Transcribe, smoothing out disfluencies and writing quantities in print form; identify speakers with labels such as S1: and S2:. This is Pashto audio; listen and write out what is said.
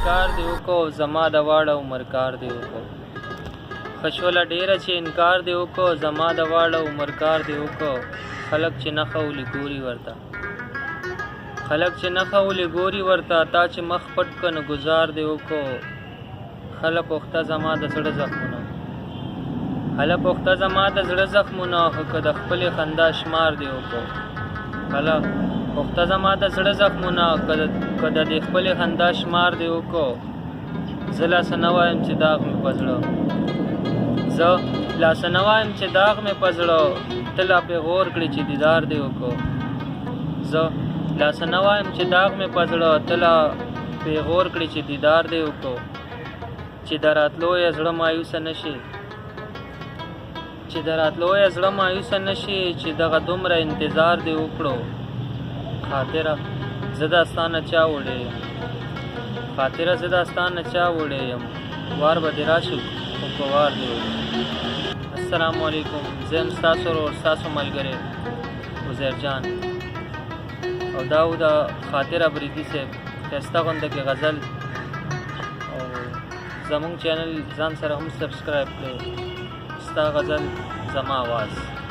S1: انکار دی وکړو زما د واړه عمر کار دی وکړو خشوله ډیره چې انکار دی وکړو زما د واړه عمر کار دی وکړو خلک چې نښه ولي ګوري ورته خلک چې نښه ولي ګوري ورته تا چې مخ پټ که نو ګزار دی وکړو هله پوښته زما د زړه زخمونه هله پوښته زما د زړه زخمونه خو که د خپلې خندا شمار دی وکړو هله پوښته زما د زړه زخمونه که د دې خپلې خندا شمار دی وکړو زه لاسه نه وایم چې داغ مې په زړه زه لاسه نه وایم چې داغ مې په زړه ته لا پېغور کړې چې دیدار دی وکړو زه لاسه نه وایم چې داغ مې په زړه ته لا پېغور کړې چې دیدار دی وکړو چې د راتلو یې زړه مایوسه نه شي چې د راتلو یې زړه مایوسه نه شي چې دغه دومره انتظار دی وکړو خاطره زه داستا نه چا وړی یم خاطره زه داستا نه چا وړی یم وار به دې راشي خو په وار دې وړي السلام علیکم زه یم ستاسو ورور ستاسو ملګری عزیر جان او دا و د خاطر ابریدي صاحب ښایسته غونده کې غزل او زمونږ چینل ځان سره هم سبسکرایب کړئ ستا غزل زما آواز